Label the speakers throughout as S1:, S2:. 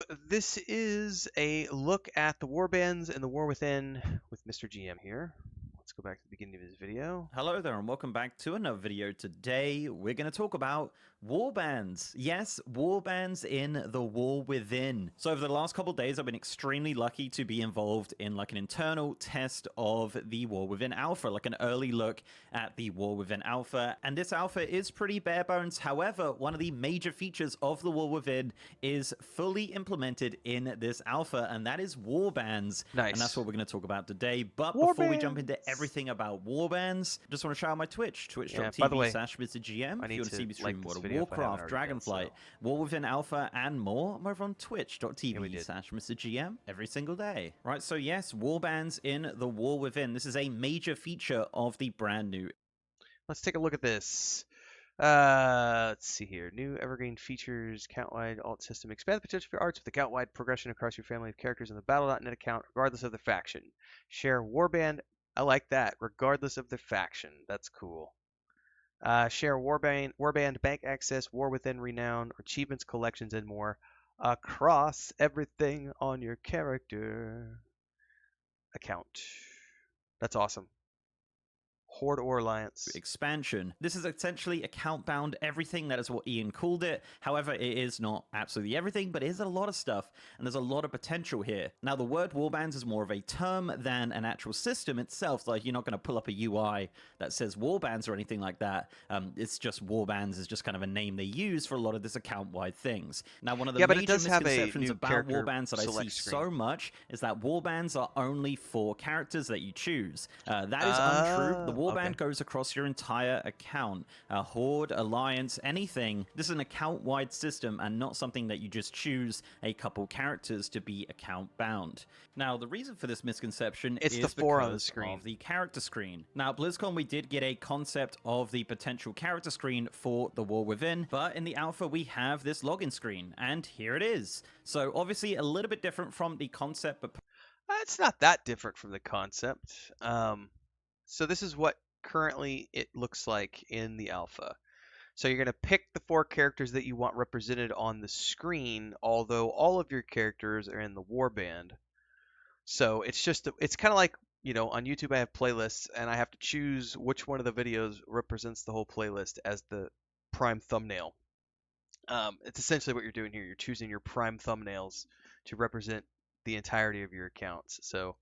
S1: This is a look at the Warbands and the War Within with Mr. GM here. Let's go back to the beginning of his video.
S2: Hello there and welcome back to another video. Today we're going to talk about warbands. Yes, warbands in the War Within. So over the last couple of days I've been extremely lucky to be involved in like an internal test of the War Within Alpha, like an early look at the War Within Alpha. And this alpha is pretty bare bones. However, one of the major features of the War Within is fully implemented in this alpha, and that is warbands.
S1: Nice.
S2: And that's what we're going to talk about today. But
S1: Warbands.
S2: before we jump into everything about warbands, just want to shout out my Twitch, twitch.tv/MrGM. If you want to see me stream World of Warcraft, Dragonflight, War Within Alpha, and more, I'm over on twitch.tv/MrGM every single day. Right, so yes, warbands in the War Within. This is a major feature of the brand new.
S1: Let's take a look at this. Let's see here. New evergreen features, count-wide alt system. Expand the potential for arts with the count-wide progression across your family of characters in the Battle.net account, regardless of the faction. Share Warband. I like that. Regardless of the faction. That's cool. Share Warband Bank access, War Within renown, achievements, collections, and more across everything on your character account. That's awesome. Horde or Alliance.
S2: Expansion. This is essentially account-bound everything. That is what Ian called it. However, it is not absolutely everything, but it is a lot of stuff, and there's a lot of potential here. Now, the word warbands is more of a term than an actual system itself. Like, you're not going to pull up a UI that says warbands or anything like that. It's just warbands is just kind of a name they use for a lot of this account-wide things. Now, one of the major misconceptions about warbands that I see so much is that warbands are only for characters that you choose. That is untrue. The Warband goes across your entire account. Horde, Alliance, anything. This is an account-wide system and not something that you just choose a couple characters to be account-bound. Now, the reason for this misconception is
S1: the four on the screen.
S2: Of the character screen. Now, at BlizzCon, we did get a concept of the potential character screen for the War Within, but in the alpha, we have this login screen, and here it is. So, obviously, a little bit different from the concept, but
S1: it's not that different from the concept. So this is what currently it looks like in the alpha. So you're going to pick the 4 characters that you want represented on the screen, although all of your characters are in the warband. So it's kind of like, you know, on YouTube I have playlists, and I have to choose which one of the videos represents the whole playlist as the prime thumbnail. It's essentially what you're doing here. You're choosing your prime thumbnails to represent the entirety of your accounts. So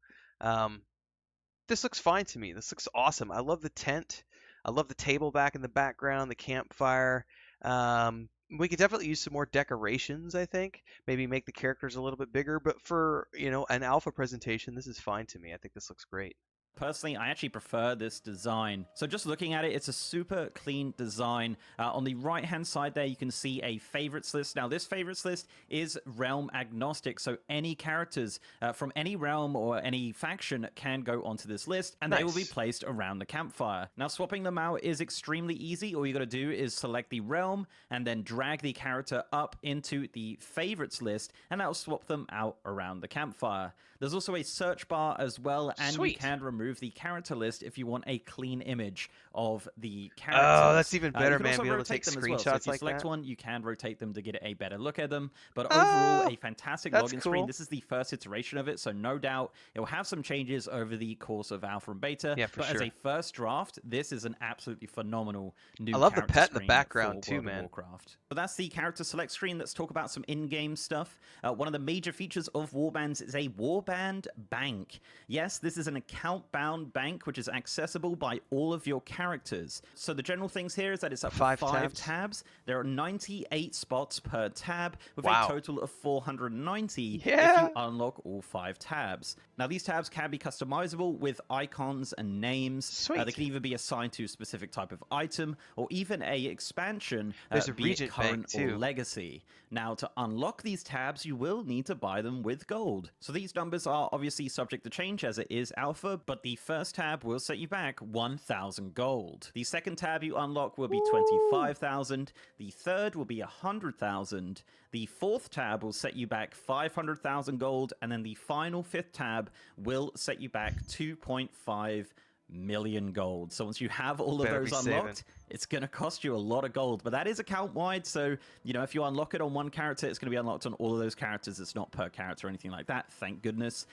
S1: this looks fine to me. This looks awesome. I love the tent. I love the table back in the background, the campfire. We could definitely use some more decorations, I think. Maybe make the characters a little bit bigger. But for, you know, an alpha presentation, this is fine to me. I think this looks great.
S2: Personally, I actually prefer this design. So just looking at it, it's a super clean design. On the right-hand side there, you can see a favorites list. Now, this favorites list is realm agnostic, so any characters from any realm or any faction can go onto this list, and they will be placed around the campfire. Now, swapping them out is extremely easy. All you got to do is select the realm and then drag the character up into the favorites list, and that will swap them out around the campfire. There's also a search bar as well, and you can remove the character list if you want a clean image of the characters.
S1: Oh, that's even better, man. Be able to take screenshots
S2: so if you
S1: like
S2: select
S1: that.
S2: one, you can rotate them to get a better look at them. But overall, a fantastic login screen. This is the first iteration of it, so no doubt it will have some changes over the course of alpha and beta.
S1: Yeah,
S2: but as a first draft, this is an absolutely phenomenal new.
S1: I love the pet in the background too, man.
S2: Warcraft. But that's the character select screen. Let's talk about some in-game stuff. One of the major features of Warbands is a Warband Bank. Yes, this is an account-bound bank which is accessible by all of your characters. So the general things here is that it's up to 5 tabs. There are 98 spots per tab with a total of 490 if you unlock all 5 tabs. Now these tabs can be customizable with icons and names. They can either be assigned to a specific type of item or even a expansion,
S1: There's a
S2: be
S1: Regent
S2: it current
S1: bank too.
S2: or legacy. Now to unlock these tabs, you will need to buy them with gold. So these numbers are obviously subject to change as it is alpha, but the first tab will set you back 1,000 gold. The second tab you unlock will be 25,000. The third will be 100,000. The fourth tab will set you back 500,000 gold, and then the final 5th tab will set you back 2.5 million gold. So once you have all of
S1: Better be
S2: those
S1: saving.
S2: unlocked, it's going to cost you a lot of gold. But that is account wide. So, if you unlock it on one character, it's going to be unlocked on all of those characters. It's not per character or anything like that. Thank goodness.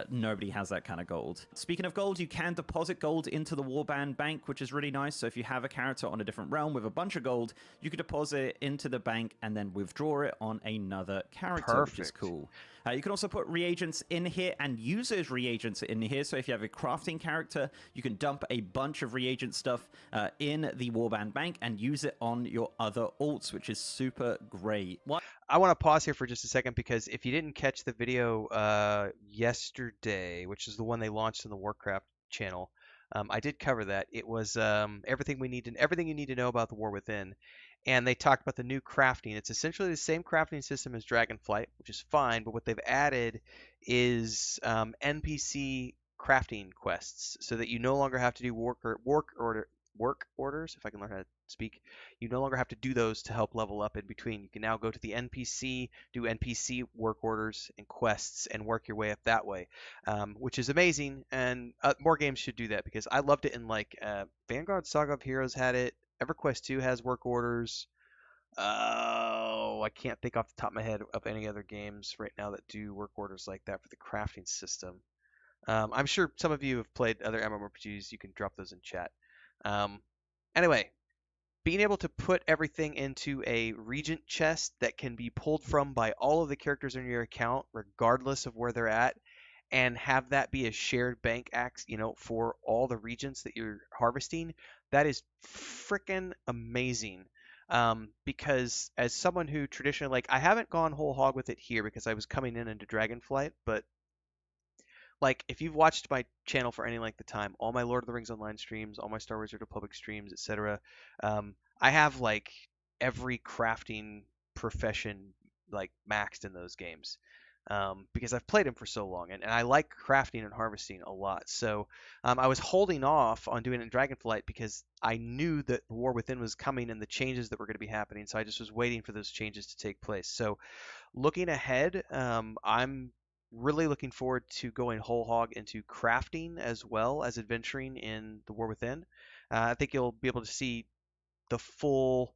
S2: Nobody has that kind of gold. Speaking of gold, you can deposit gold into the Warband Bank, which is really nice. So if you have a character on a different realm with a bunch of gold, you can deposit it into the bank and then withdraw it on another character, which is
S1: Perfect.
S2: cool. You can also put reagents in here and use those reagents in here. So if you have a crafting character, you can dump a bunch of reagent stuff in the Warband Bank and use it on your other alts, which is super great.
S1: I want to pause here for just a second because if you didn't catch the video yesterday, which is the one they launched on the Warcraft channel, I did cover that. It was everything you need to know about the War Within, and they talked about the new crafting. It's essentially the same crafting system as Dragonflight, which is fine, but what they've added is NPC crafting quests, so that you no longer have to do work orders, if I can learn how to speak. You no longer have to do those to help level up in between. You can now go to the NPC, do NPC work orders and quests, and work your way up that way, which is amazing. And more games should do that because I loved it in like Vanguard Saga of Heroes had it. EverQuest 2 has work orders. Oh, I can't think off the top of my head of any other games right now that do work orders like that for the crafting system. I'm sure some of you have played other MMORPGs. You can drop those in chat. Um, anyway, being able to put everything into a regent chest that can be pulled from by all of the characters in your account, regardless of where they're at, and have that be a shared bank for all the regents that you're harvesting, that is freaking amazing. Because as someone who traditionally, like, I haven't gone whole hog with it here because I was coming in into Dragonflight, but like if you've watched my channel for any length of time, all my Lord of the Rings online streams, all my Star Wars Republic streams, etc., I have like every crafting profession like maxed in those games. Because I've played them for so long, and I like crafting and harvesting a lot. So I was holding off on doing it in Dragonflight because I knew that the War Within was coming and the changes that were going to be happening. So I just was waiting for those changes to take place. So looking ahead, I'm really looking forward to going whole hog into crafting as well as adventuring in the War Within. I think you'll be able to see the full,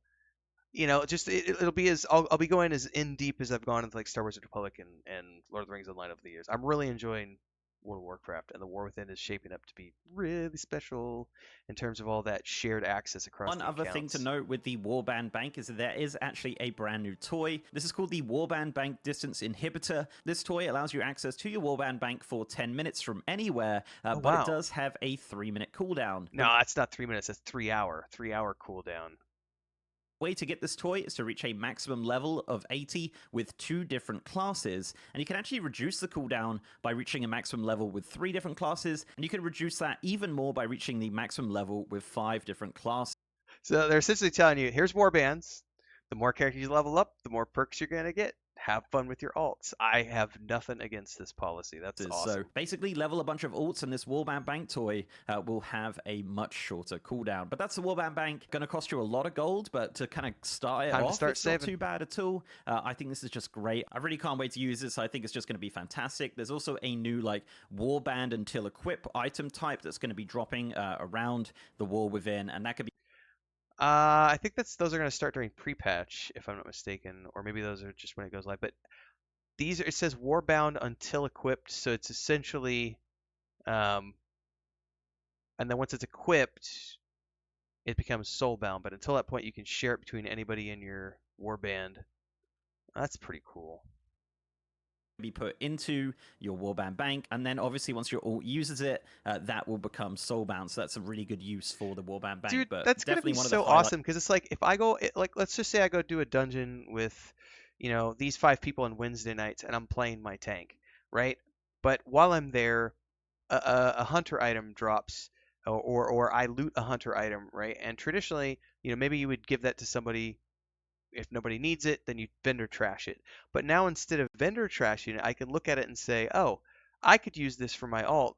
S1: just it'll be I'll be going as in deep as I've gone into like Star Wars: The Republic and Lord of the Rings Online over the years. I'm really enjoying World of Warcraft, and the War Within is shaping up to be really special in terms of all that shared access across
S2: One
S1: the
S2: other thing to
S1: accounts.
S2: note with the Warband Bank is that there is actually a brand new toy. This is called the Warband Bank Distance Inhibitor. This toy allows you access to your Warband Bank for 10 minutes from anywhere,
S1: Oh
S2: but it
S1: wow!
S2: does have a 3-minute cooldown.
S1: No, that's not 3 minutes. That's 3 hour cooldown.
S2: Way to get this toy is to reach a maximum level of 80 with 2 different classes, and you can actually reduce the cooldown by reaching a maximum level with 3 different classes, and you can reduce that even more by reaching the maximum level with 5 different classes.
S1: So they're essentially telling you, here's Warbands. The more characters you level up, the more perks you're gonna get. Have fun with your alts. I have nothing against this policy. That's
S2: So
S1: awesome.
S2: basically, level a bunch of alts, and this Warband Bank toy will have a much shorter cooldown. But that's the Warband Bank. Going to cost you a lot of gold, but to kind of start it
S1: Time to
S2: off,
S1: start
S2: it's not
S1: saving.
S2: too bad at all. I think this is just great. I really can't wait to use this. I think it's just going to be fantastic. There's also a new like Warband until equip item type that's going to be dropping around the War Within, and that could be
S1: I think those are gonna start during pre-patch, if I'm not mistaken, or maybe those are just when it goes live. But it says Warbound until equipped, so it's essentially, um, and then once it's equipped, it becomes soulbound. But until that point, you can share it between anybody in your warband. That's pretty cool.
S2: be put into your Warband Bank, and then obviously once your alt uses it, that will become soulbound. So that's a really good use for the Warband Bank.
S1: Dude,
S2: But
S1: that's gonna be
S2: definitely one of the
S1: so
S2: highlights.
S1: awesome because it's like if I go, like let's just say I go do a dungeon with, these 5 people on Wednesday nights, and I'm playing my tank, right? But while I'm there, a hunter item drops, or I loot a hunter item, right? And traditionally, maybe you would give that to somebody. If nobody needs it, then you vendor trash it. But now instead of vendor trashing it, I can look at it and say, oh, I could use this for my alt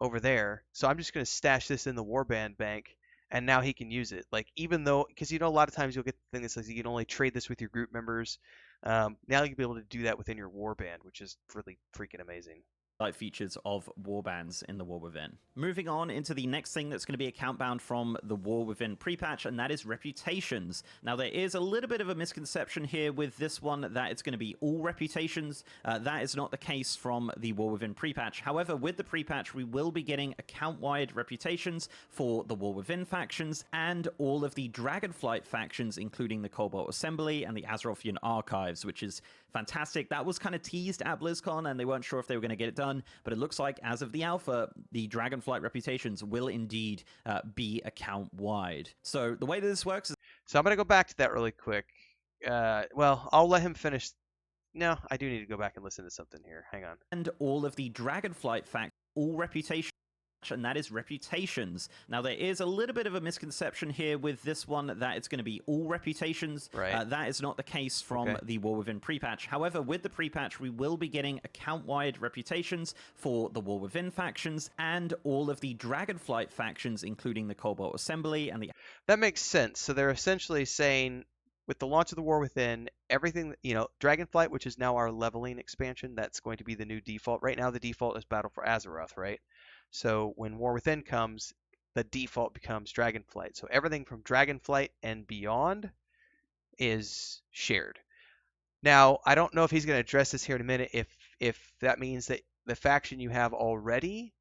S1: over there. So I'm just going to stash this in the Warband bank, and now he can use it. Like, even though, because a lot of times you'll get the thing that says you can only trade this with your group members. Now you'll be able to do that within your Warband, which is really freaking amazing.
S2: features of Warbands in the War Within. Moving on into the next thing that's going to be account bound from the War Within pre-patch, and that is reputations. Now, there is a little bit of a misconception here with this one that it's going to be all reputations. That is not the case from the War Within pre-patch. However, with the pre-patch, we will be getting account-wide reputations for the War Within factions and all of the Dragonflight factions, including the Cobalt Assembly and the Azerothian Archives, which is fantastic. That was kind of teased at BlizzCon, and they weren't sure if they were going to get it done, but it looks like as of the alpha, the Dragonflight reputations will indeed be account-wide. So the way that this works is...
S1: So I'm going to go back to that really quick. Well, I'll let him finish. No, I do need to go back and listen to something here. Hang on.
S2: And all of the Dragonflight factions, all reputations, and that is reputations. Now, there is a little bit of a misconception here with this one that it's going to be all reputations.
S1: Right.
S2: That is not the case from the War Within pre-patch. However, with the pre-patch, we will be getting account-wide reputations for the War Within factions and all of the Dragonflight factions, including the Cobalt Assembly and the...
S1: That makes sense. So they're essentially saying, with the launch of the War Within, everything, Dragonflight, which is now our leveling expansion, that's going to be the new default. Right now, the default is Battle for Azeroth, right? So when War Within comes, the default becomes Dragonflight. So everything from Dragonflight and beyond is shared. Now, I don't know if he's going to address this here in a minute, if that means that the faction you have already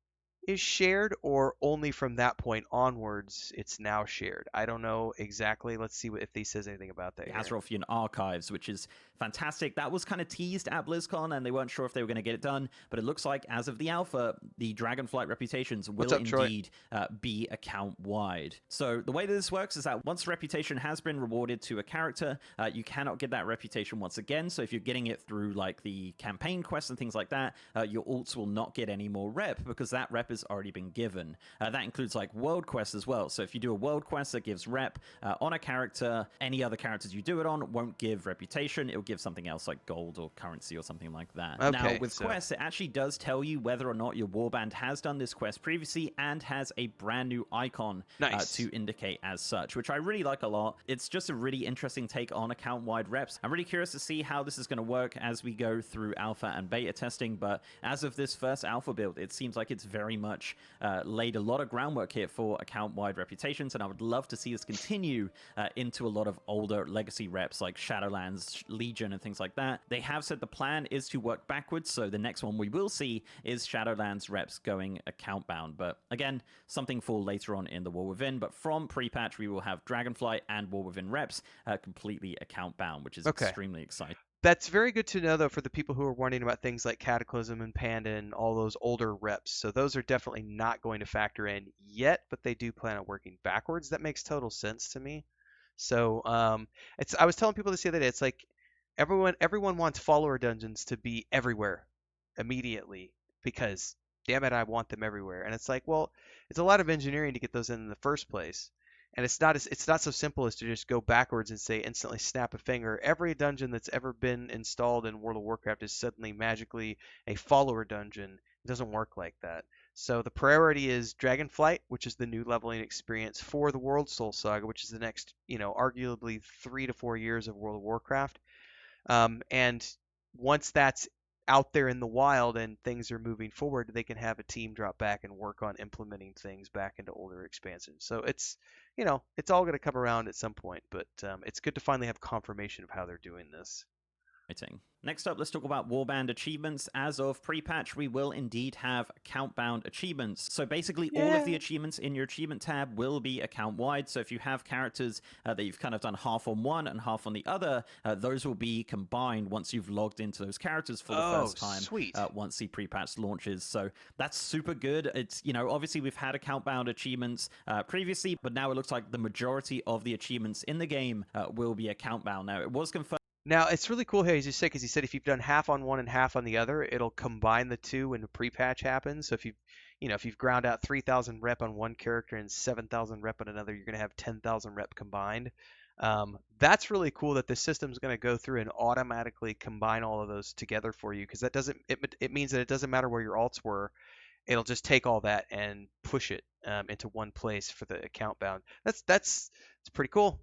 S1: is shared, or only from that point onwards it's now shared. I don't know exactly. Let's see if he says anything about that.
S2: Azerothian Archives, which is fantastic. That was kind of teased at BlizzCon, and they weren't sure if they were going to get it done, but it looks like as of the alpha, the Dragonflight reputations will indeed be account-wide. So the way that this works is that once reputation has been rewarded to a character, you cannot get that reputation once again. So if you're getting it through like the campaign quests and things like that, your alts will not get any more rep because that rep has already been given. That includes like world quests as well. So if you do a world quest that gives rep on a character, any other characters you do it on won't give reputation. It'll give something else like gold or currency or something like that.
S1: Okay,
S2: now with quests, it actually does tell you whether or not your warband has done this quest previously and has a brand new icon to indicate as such, which I really like a lot. It's just a really interesting take on account-wide reps. I'm really curious to see how this is going to work as we go through alpha and beta testing, but as of this first alpha build, it seems like it's very much laid a lot of groundwork here for account-wide reputations, and I would love to see this continue into a lot of older legacy reps like Shadowlands, Legion, and things like that. They have said the plan is to work backwards, so the next one we will see is Shadowlands reps going account-bound, but again, something for later on in the War Within, but from pre-patch we will have Dragonflight and War Within reps completely account-bound, which is extremely exciting.
S1: That's very good to know, though, for the people who are wondering about things like Cataclysm and Panda and all those older reps. So those are definitely not going to factor in yet, but they do plan on working backwards. That makes total sense to me. So I was telling people this the other day. It's like everyone wants follower dungeons to be everywhere immediately because, damn it, I want them everywhere. And it's like, well, it's a lot of engineering to get those in the first place. And it's not so simple as to just go backwards and say instantly snap a finger. Every dungeon that's ever been installed in World of Warcraft is suddenly magically a follower dungeon. It doesn't work like that. So the priority is Dragonflight, which is the new leveling experience for the World Soul Saga, which is the next, arguably 3 to 4 years of World of Warcraft. And once that's out there in the wild and things are moving forward, they can have a team drop back and work on implementing things back into older expansions. So it's all going to come around at some point, but it's good to finally have confirmation of how they're doing this.
S2: Next up, let's talk about Warband achievements. As of pre-patch, we will indeed have account-bound achievements. So basically, all of the achievements in your achievement tab will be account-wide. So if you have characters that you've kind of done half on one and half on the other, those will be combined once you've logged into those characters for the first time.
S1: Sweet.
S2: Once the pre-patch launches. So that's super good. It's, obviously we've had account-bound achievements previously, but now it looks like the majority of the achievements in the game will be account-bound. Now, it was confirmed.
S1: Now, it's really cool here, as you say, because he said if you've done half on one and half on the other, it'll combine the two when the pre-patch happens. So if you've ground out 3,000 rep on one character and 7,000 rep on another, you're going to have 10,000 rep combined. That's really cool that the system's going to go through and automatically combine all of those together for you, because it means that it doesn't matter where your alts were. It'll just take all that and push it into one place for the account bound. That's pretty cool.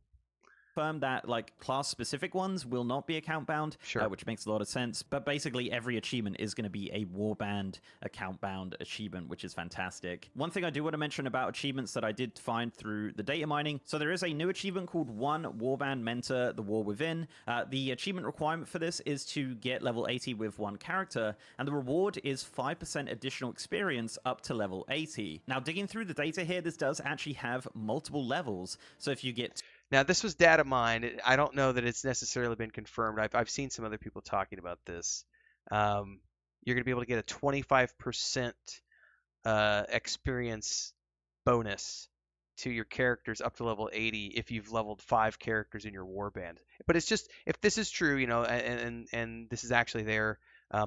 S2: That like class specific ones will not be account bound,
S1: Sure.
S2: which makes a lot of sense. But basically, every achievement is going to be a Warband account bound achievement, which is fantastic. One thing I do want to mention about achievements that I did find through the data mining. So there is a new achievement called One Warband Mentor the War Within. The achievement requirement for this is to get level 80 with one character, and the reward is 5% additional experience up to level 80. Now, digging through the data here, this does actually have multiple levels. So if you get
S1: Now, this was data mined. I don't know that it's necessarily been confirmed. I've seen some other people talking about this. You're going to be able to get a 25% experience bonus to your characters up to level 80 if you've leveled 5 characters in your warband. But it's just, if this is true, and this is actually there,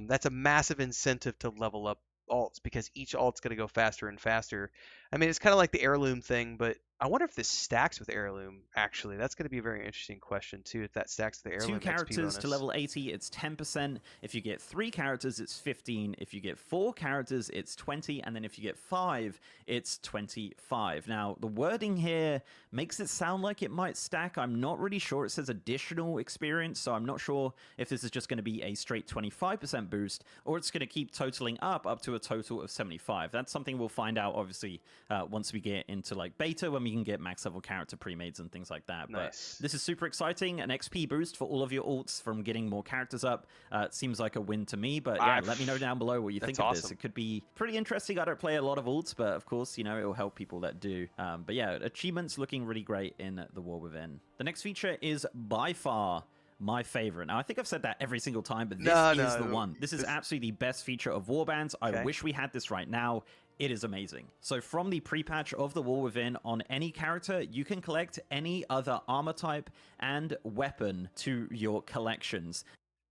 S1: that's a massive incentive to level up alts because each alt's going to go faster and faster. I mean, it's kind of like the heirloom thing, but I wonder if this stacks with heirloom, actually. That's going to be a very interesting question, too, if that stacks with the heirloom
S2: two characters
S1: XP bonus.
S2: to level 80, it's 10%. If you get 3 characters, it's 15. If you get 4 characters, it's 20. And then if you get 5, it's 25. Now, the wording here makes it sound like it might stack. I'm not really sure. It says additional experience, so I'm not sure if this is just going to be a straight 25% boost, or it's going to keep totaling up to a total of 75. That's something we'll find out, obviously, once we get into like beta, when we can get max level character pre-mades and things like that.
S1: Nice.
S2: But this is super exciting. An XP boost for all of your alts from getting more characters up. It seems like a win to me, but yeah, let me know down below what you think of this. It could be pretty interesting. I don't play a lot of alts, but of course, you know, it will help people that do. But yeah, achievements looking really great in the War Within. The next feature is by far my favorite. Now, I think I've said that every single time, but this is the one. This is absolutely the best feature of Warbands. I wish we had this right now. It is amazing. So from the pre-patch of the War Within, on any character, you can collect any other armor type and weapon to your collections.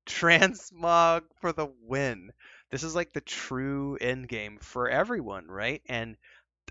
S1: Transmog for the win. This is like the true end game for everyone, right? And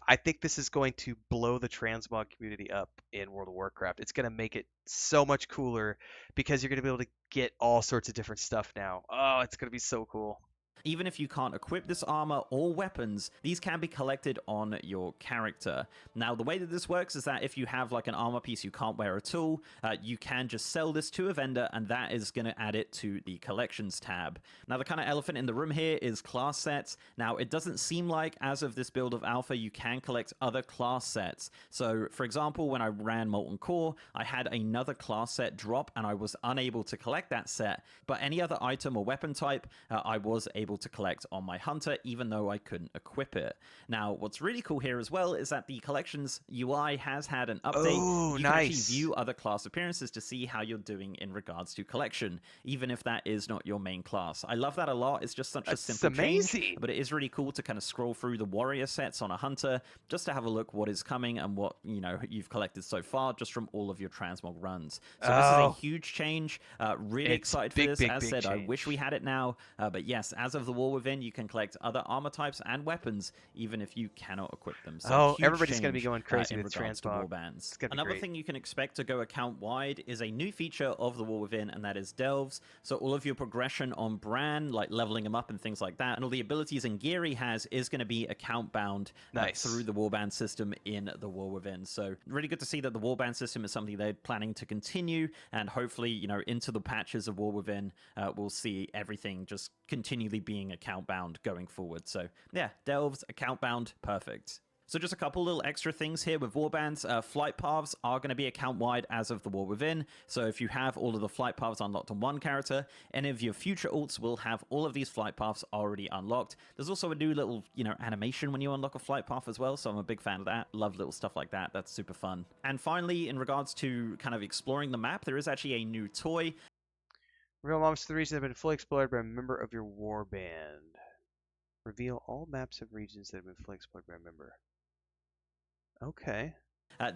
S1: I think this is going to blow the transmog community up in World of Warcraft. It's going to make it so much cooler because you're going to be able to get all sorts of different stuff now. Oh, it's going to be so cool.
S2: Even if you can't equip this armor or weapons, these can be collected on your character. Now, the way that this works is that if you have like an armor piece you can't wear at all, you can just sell this to a vendor, and that is going to add it to the collections tab. Now, the kind of elephant in the room here is class sets. Now, it doesn't seem like, as of this build of Alpha, you can collect other class sets. So, for example, when I ran Molten Core, I had another class set drop, and I was unable to collect that set. But any other item or weapon type, I was able to collect on my hunter, even though I couldn't equip it. Now, what's really cool here as well is that the collections UI has had an update.
S1: Oh,
S2: you
S1: nice.
S2: can actually view other class appearances to see how you're doing in regards to collection, even if that is not your main class. I love that a lot. It's just such a simple change, but it is really cool to kind of scroll through the warrior sets on a hunter just to have a look what is coming and what, you know, you've collected so far just from all of your transmog runs. So this is a huge change. Really excited for this. As said, I wish we had it now, but yes, as of the War Within, you can collect other armor types and weapons, even if you cannot equip them. So
S1: everybody's going to be going crazy with transmog.
S2: Warbands. Another thing you can expect to go account-wide is a new feature of the War Within, and that is delves. So all of your progression on Bran, like leveling him up and things like that, and all the abilities and gear he has is going to be account-bound through the Warband system in the War Within. So really good to see that the Warband system is something they're planning to continue, and hopefully, you know, into the patches of War Within, we'll see everything just continually being account bound going forward. So yeah, delves, account bound, perfect. So just a couple little extra things here with Warbands. Flight paths are going to be account-wide as of the War Within. So if you have all of the flight paths unlocked on one character, any of your future alts will have all of these flight paths already unlocked. There's also a new little, you know, animation when you unlock a flight path as well. So I'm a big fan of that. Love little stuff like that. That's super fun. And finally, in regards to kind of exploring the map, there is actually a new toy.
S1: Real maps of the region have been fully explored by a member of your warband. Reveal all maps of regions that have been fully explored by a member. Okay.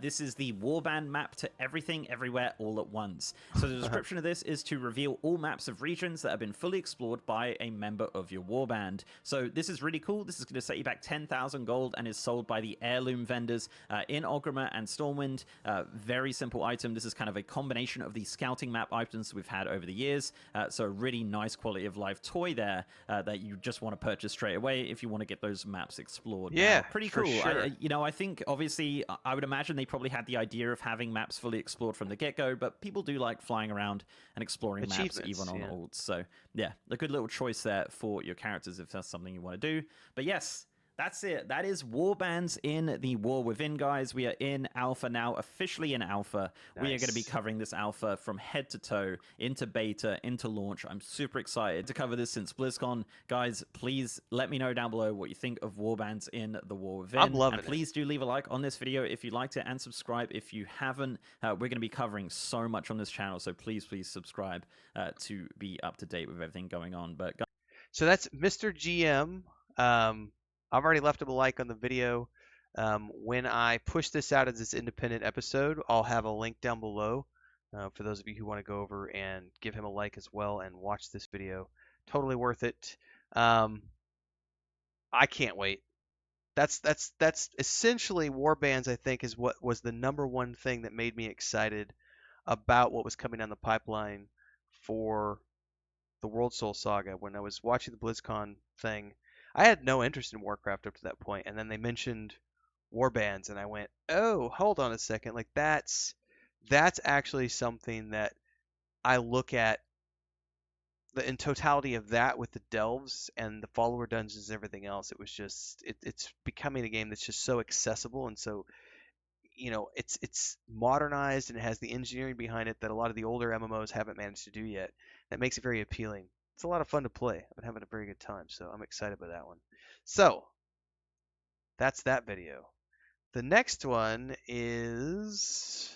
S2: This is the Warband map to everything, everywhere, all at once. So the description of this is to reveal all maps of regions that have been fully explored by a member of your Warband. So this is really cool. This is going to set you back 10,000 gold and is sold by the heirloom vendors in Orgrimmar and Stormwind. Very simple item. This is kind of a combination of the scouting map items we've had over the years. So a really nice quality of life toy there that you just want to purchase straight away if you want to get those maps explored.
S1: Yeah,
S2: pretty cool.
S1: Sure.
S2: You know, I think obviously I would imagine imagine they probably had the idea of having maps fully explored from the get-go, but people do like flying around and exploring maps even
S1: Achievements,
S2: on
S1: yeah.
S2: alts. So yeah, a good little choice there for your characters if that's something you want to do. But yes, that's it. That is Warbands in the War Within, guys. We are in alpha now, officially in alpha. We are going to be
S1: Nice.
S2: covering this alpha from head to toe, into beta, into launch. I'm super excited to cover this since BlizzCon. Guys, please let me know down below what you think of Warbands in the War
S1: I'm
S2: Within.
S1: loving
S2: And
S1: it.
S2: please do leave a like on this video if you liked it, and subscribe if you haven't. We're going to be covering so much on this channel, so please subscribe to be up to date with everything going on. But
S1: So that's Mr. GM. I've already left him a like on the video. When I push this out as this independent episode, I'll have a link down below for those of you who want to go over and give him a like as well and watch this video. Totally worth it. I can't wait. That's essentially Warbands. I think is what was the number one thing that made me excited about what was coming down the pipeline for the World Soul Saga. When I was watching the BlizzCon thing, I had no interest in Warcraft up to that point, and then they mentioned Warbands, and I went, "Oh, hold on a second! Like that's actually something that I look at the in totality of that with the delves and the follower dungeons and everything else. It was just it's becoming a game that's just so accessible and so it's modernized and it has the engineering behind it that a lot of the older MMOs haven't managed to do yet. That makes it very appealing. It's a lot of fun to play. I've been having a very good time, so I'm excited by that one. So that's that video. The next one is